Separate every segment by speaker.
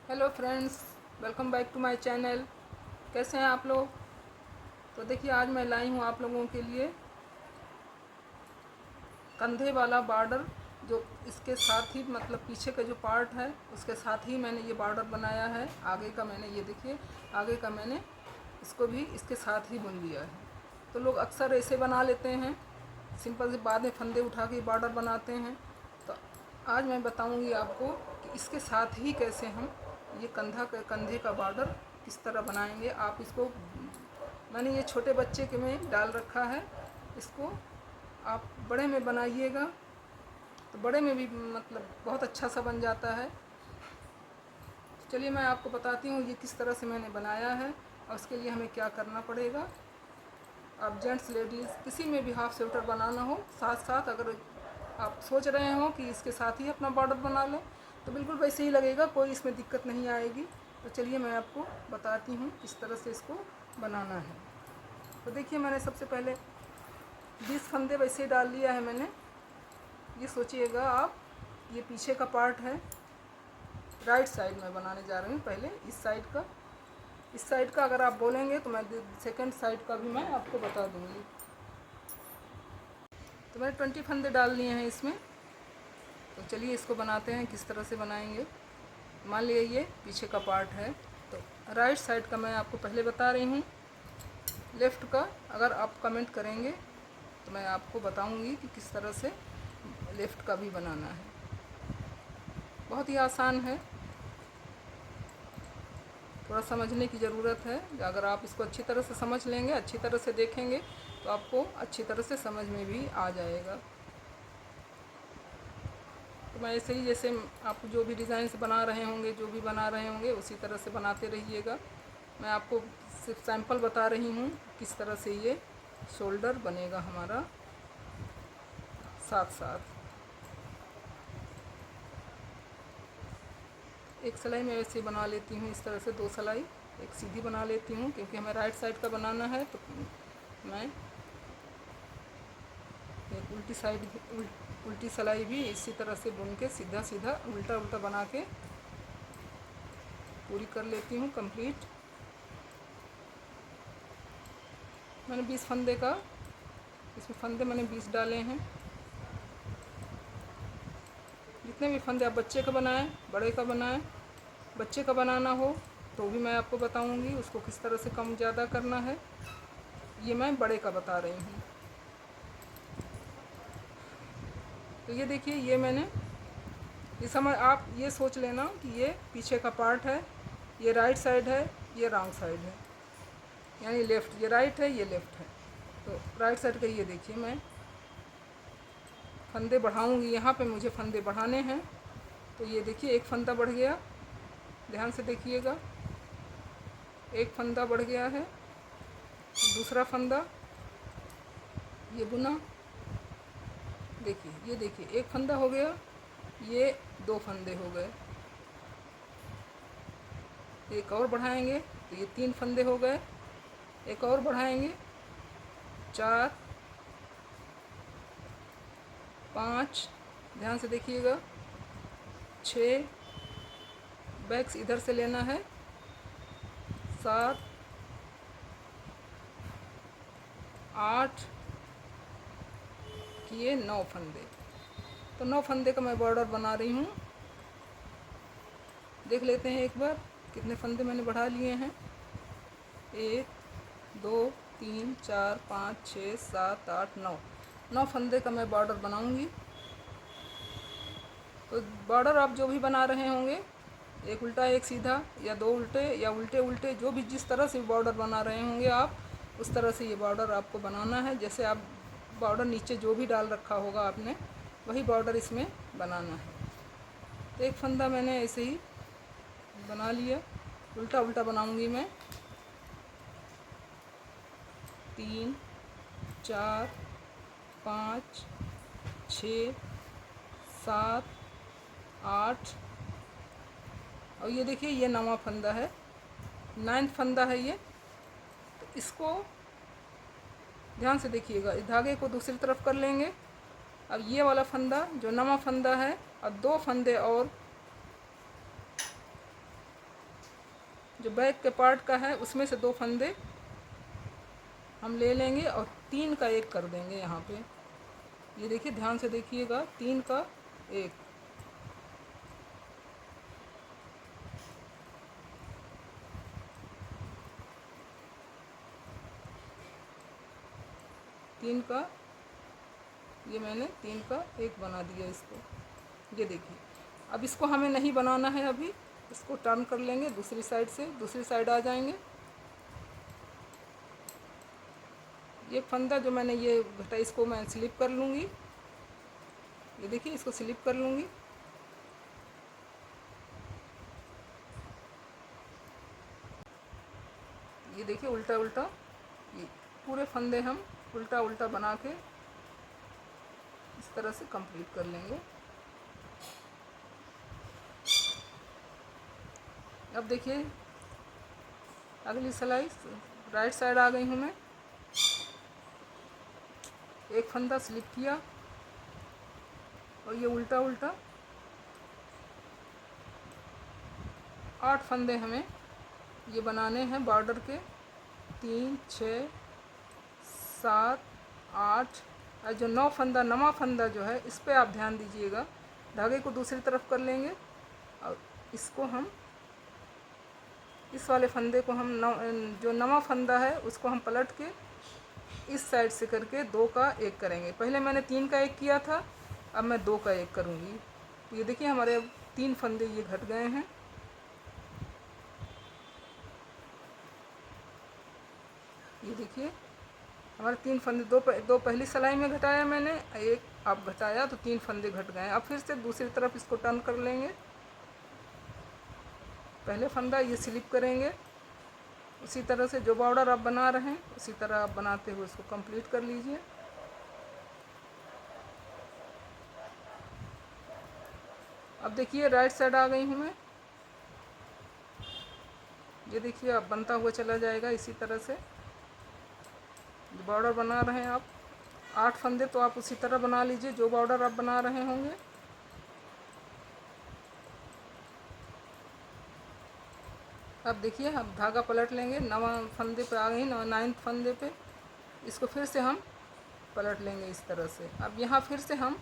Speaker 1: Hello friends, welcome back to my channel. कैसे हैं आप लोग? तो देखिए, आज मैं लाई हूँ आप लोगों के लिए कंधे वाला बॉर्डर। जो इसके साथ ही मतलब पीछे का जो पार्ट है उसके साथ ही मैंने ये बॉर्डर बनाया है। आगे का मैंने ये देखिए, आगे का मैंने इसको भी इसके साथ ही बुन लिया है। तो लोग अक्सर ऐसे बना लेते हैं, सिंपल से बाद में फंदे उठा के बॉर्डर बनाते हैं। तो आज मैं बताऊंगी आपको कि इसके साथ ही कैसे हम ये कंधे का बॉर्डर किस तरह बनाएंगे। आप इसको, मैंने ये छोटे बच्चे के में डाल रखा है, इसको आप बड़े में बनाइएगा तो बड़े में भी मतलब बहुत अच्छा सा बन जाता है। चलिए मैं आपको बताती हूँ ये किस तरह से मैंने बनाया है और उसके लिए हमें क्या करना पड़ेगा। आप जेंट्स लेडीज़ किसी में भी हाफ स्वेटर बनाना हो, साथ साथ अगर आप सोच रहे हो कि इसके साथ ही अपना बॉर्डर बना लें तो बिल्कुल वैसे ही लगेगा, कोई इसमें दिक्कत नहीं आएगी। तो चलिए मैं आपको बताती हूँ किस तरह से इसको बनाना है। तो देखिए, मैंने सबसे पहले 20 फंदे वैसे ही डाल लिया है मैंने। ये सोचिएगा आप, ये पीछे का पार्ट है, राइट साइड में बनाने जा रही हूँ। पहले इस साइड का अगर आप बोलेंगे तो मैं सेकंड साइड का भी मैं आपको बता दूँगी। तो मैंने 20 फंदे डाल लिए हैं इसमें। तो चलिए इसको बनाते हैं, किस तरह से बनाएंगे। मान लिया ये पीछे का पार्ट है, तो राइट साइड का मैं आपको पहले बता रही हूँ। लेफ़्ट का अगर आप कमेंट करेंगे तो मैं आपको बताऊँगी कि किस तरह से लेफ़्ट का भी बनाना है। बहुत ही आसान है, थोड़ा समझने की ज़रूरत है। अगर आप इसको अच्छी तरह से समझ लेंगे, अच्छी तरह से देखेंगे तो आपको अच्छी तरह से समझ में भी आ जाएगा। तो मैं ऐसे ही, जैसे आप जो भी डिज़ाइन से बना रहे होंगे, जो भी बना रहे होंगे उसी तरह से बनाते रहिएगा। मैं आपको सिर्फ सैंपल बता रही हूँ किस तरह से ये शोल्डर बनेगा हमारा साथ साथ। एक सिलाई मैं वैसे ही बना लेती हूँ, इस तरह से 2 सिलाई एक सीधी बना लेती हूँ, क्योंकि हमें राइट साइड का बनाना है। तो मैं एक उल्टी सिलाई भी इसी तरह से बुन के सीधा सीधा उल्टा उल्टा बना के पूरी कर लेती हूँ कंप्लीट। मैंने 20 फंदे का, इसमें फंदे मैंने 20 डाले हैं। जितने भी फंदे आप बच्चे का बनाएं, बड़े का बनाएं, बच्चे का बनाना हो तो भी मैं आपको बताऊंगी उसको किस तरह से कम ज़्यादा करना है। ये मैं बड़े का बता रही हूँ। तो ये देखिए, ये मैंने, ये समझ, आप ये सोच लेना कि ये पीछे का पार्ट है, ये राइट साइड है, ये रॉन्ग साइड है, यानी लेफ़्ट, ये राइट है, ये लेफ़्ट है। तो राइट साइड का ये देखिए, मैं फंदे बढ़ाऊंगी, यहाँ पे मुझे फंदे बढ़ाने हैं। तो ये देखिए, एक फंदा बढ़ गया, ध्यान से देखिएगा, एक फंदा बढ़ गया है। दूसरा फंदा ये बुना, देखिए, ये देखिए, एक फंदा हो गया, ये 2 फंदे हो गए। एक और बढ़ाएंगे तो ये 3 फंदे हो गए। एक और बढ़ाएंगे, 4, 5, ध्यान से देखिएगा, 6, बैक्स इधर से लेना है, 7, 8 किए 9 फंदे। तो 9 फंदे का मैं बॉर्डर बना रही हूँ। देख लेते हैं एक बार कितने फंदे मैंने बढ़ा लिए हैं। 1, 2, 3, 4, 5, 6, 7, 8, 9 फंदे का मैं बॉर्डर बनाऊंगी। तो बॉर्डर आप जो भी बना रहे होंगे, एक उल्टा एक सीधा, या 2 उल्टे, या उल्टे उल्टे, जो भी जिस तरह से बॉर्डर बना रहे होंगे आप, उस तरह से ये बॉर्डर आपको बनाना है। जैसे आप बॉर्डर नीचे जो भी डाल रखा होगा आपने, वही बॉर्डर इसमें बनाना है। तो एक फंदा मैंने ऐसे ही बना लिया, उल्टा उल्टा बनाऊंगी मैं। 3, 4, 5, 6, 7, 8, और ये देखिए, ये 9वां फंदा है, 9th फंदा है ये। तो इसको ध्यान से देखिएगा, इस धागे को दूसरी तरफ कर लेंगे। अब ये वाला फंदा जो 9वां फंदा है, अब 2 फंदे और जो बैक के पार्ट का है उसमें से 2 फंदे हम ले लेंगे और 3 का 1 कर देंगे यहाँ पे। ये देखिए, ध्यान से देखिएगा, 3 का 1। तीन का, ये मैंने 3 का 1 बना दिया इसको। ये देखिए, अब इसको हमें नहीं बनाना है, अभी इसको टर्न कर लेंगे दूसरी साइड से, दूसरी साइड आ जाएंगे। ये फंदा जो मैंने ये घटा, इसको मैं स्लिप कर लूँगी। ये देखिए, इसको स्लिप कर लूँगी। ये देखिए, उल्टा उल्टा ये पूरे फंदे हम उल्टा उल्टा बना के इस तरह से कंप्लीट कर लेंगे। अब देखिए, अगली सिलाई राइट साइड आ गई हूँ मैं। एक फंदा स्लिप किया और ये उल्टा उल्टा 8 फंदे हमें ये बनाने हैं बॉर्डर के। 3, 6, 7, 8 और जो 9 फंदा, नवा फंदा जो है, इस पे आप ध्यान दीजिएगा। धागे को दूसरी तरफ कर लेंगे और इसको हम, इस वाले फंदे को हम जो नवा फंदा है उसको हम पलट के इस साइड से करके 2 का 1 करेंगे। पहले मैंने 3 का 1 किया था, अब मैं 2 का 1 करूँगी। तो ये देखिए, हमारे अब 3 फंदे ये घट गए हैं। ये देखिए, हमारे 3 फंदे, दो पहली सिलाई में घटाया मैंने, 1 अब घटाया, तो 3 फंदे घट गए। अब फिर से दूसरी तरफ इसको टर्न कर लेंगे। पहले फंदा ये स्लिप करेंगे, उसी तरह से जो बॉर्डर आप बना रहे हैं उसी तरह आप बनाते हुए इसको कंप्लीट कर लीजिए। अब देखिए, राइट साइड आ गई हूँ मैं। ये देखिए, अब बनता हुआ चला जाएगा इसी तरह से। बॉर्डर बना रहे हैं आप 8 फंदे, तो आप उसी तरह बना लीजिए जो बॉर्डर आप बना रहे होंगे। अब देखिए, अब धागा पलट लेंगे, 9 फंदे पे आ गई, 9th फंदे पे। इसको फिर से हम पलट लेंगे इस तरह से। अब यहाँ फिर से हम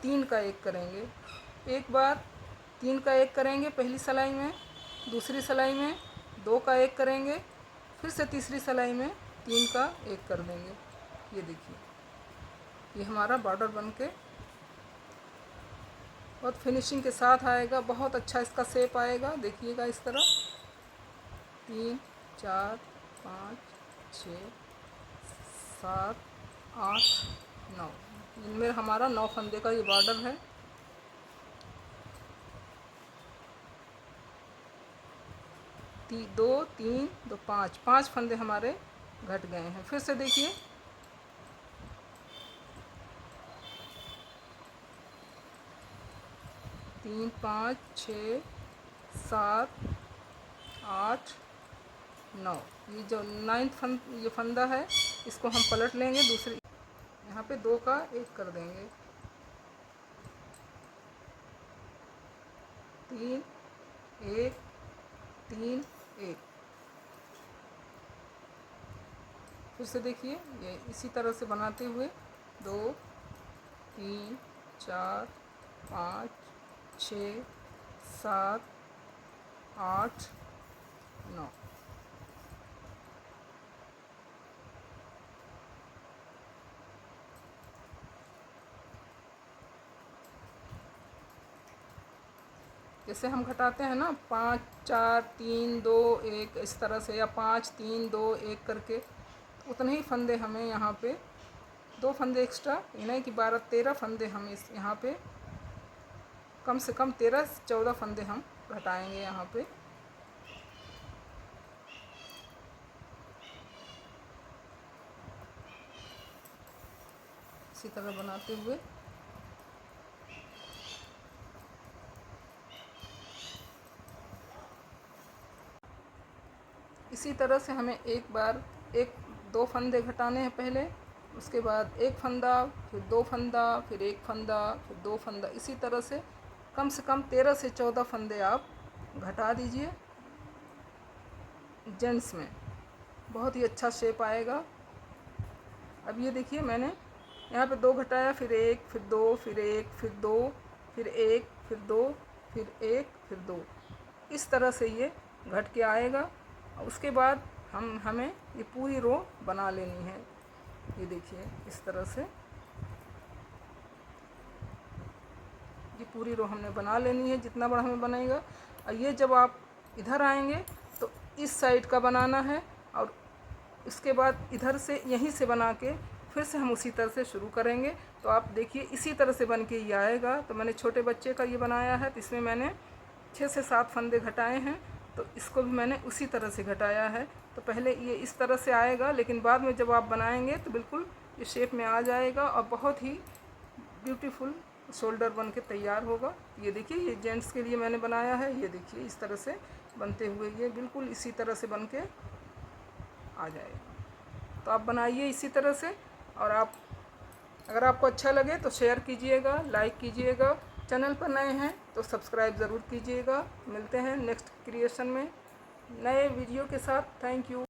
Speaker 1: 3 का 1 करेंगे। एक बार 3 का 1 करेंगे पहली सिलाई में, दूसरी सिलाई में 2 का 1 करेंगे, फिर से तीसरी सिलाई में 3 का 1 कर देंगे। ये देखिए, ये हमारा बॉर्डर बनके बहुत फिनिशिंग के साथ आएगा, बहुत अच्छा इसका शेप आएगा। देखिएगा इस तरह 3, 4, 5, 6, 7, 8, 9, इनमें हमारा 9 फंदे का ये बॉर्डर है। दो, 3, 2, 5 फंदे हमारे घट गए हैं। फिर से देखिए, तीन, 5, 6, 7, 8, 9, ये जो 9th ये फंदा है, इसको हम पलट लेंगे दूसरी, यहाँ पे 2 का 1 कर देंगे। 3, 1, 3, 1। फिर से देखिए, ये इसी तरह से बनाते हुए 2, 3, 4, 5, 6, 7, 8, 9। जैसे हम घटाते हैं ना, 5, 4, 3, 2, 1 इस तरह से, या 5, 3, 2, 1 करके, उतने ही फंदे हमें यहाँ पे 2 फंदे एक्स्ट्रा, यानी कि 12, 13 फंदे हम इस यहाँ पे, कम से कम 13 से 14 फंदे हम घटाएंगे यहाँ पे। इसी तरह बनाते हुए इसी तरह से हमें एक बार 2 फंदे घटाने हैं पहले, उसके बाद 1 फंदा, फिर 2 फंदा, फिर 1 फंदा, फिर 2 फंदा। इसी तरह से कम 13 से 14 फंदे आप घटा दीजिए। जेंट्स में बहुत ही अच्छा शेप आएगा। अब ये देखिए मैंने यहाँ पे 2 घटाया, फिर 1, फिर 2, फिर 1, फिर 2, फिर 1, फिर 2, फिर 1, फिर 2, इस तरह से ये घट के आएगा। उसके बाद हमें ये पूरी रो बना लेनी है। ये देखिए इस तरह से ये पूरी रो हमने बना लेनी है, जितना बड़ा हमें बनेगा। और ये जब आप इधर आएंगे तो इस साइड का बनाना है, और इसके बाद इधर से यहीं से बना के फिर से हम उसी तरह से शुरू करेंगे। तो आप देखिए इसी तरह से बन के ये आएगा। तो मैंने छोटे बच्चे का ये बनाया है, तो इसमें मैंने 6 से 7 फंदे घटाए हैं, तो इसको भी मैंने उसी तरह से घटाया है। तो पहले ये इस तरह से आएगा, लेकिन बाद में जब आप बनाएंगे तो बिल्कुल ये शेप में आ जाएगा और बहुत ही ब्यूटीफुल शोल्डर बन के तैयार होगा। ये देखिए ये जेंट्स के लिए मैंने बनाया है। ये देखिए इस तरह से बनते हुए ये बिल्कुल इसी तरह से बन के आ जाएगा। तो आप बनाइए इसी तरह से, और अगर आपको अच्छा लगे तो शेयर कीजिएगा, लाइक कीजिएगा। चैनल पर नए हैं तो सब्सक्राइब ज़रूर कीजिएगा। मिलते हैं नेक्स्ट क्रिएशन में नए वीडियो के साथ। Thank you.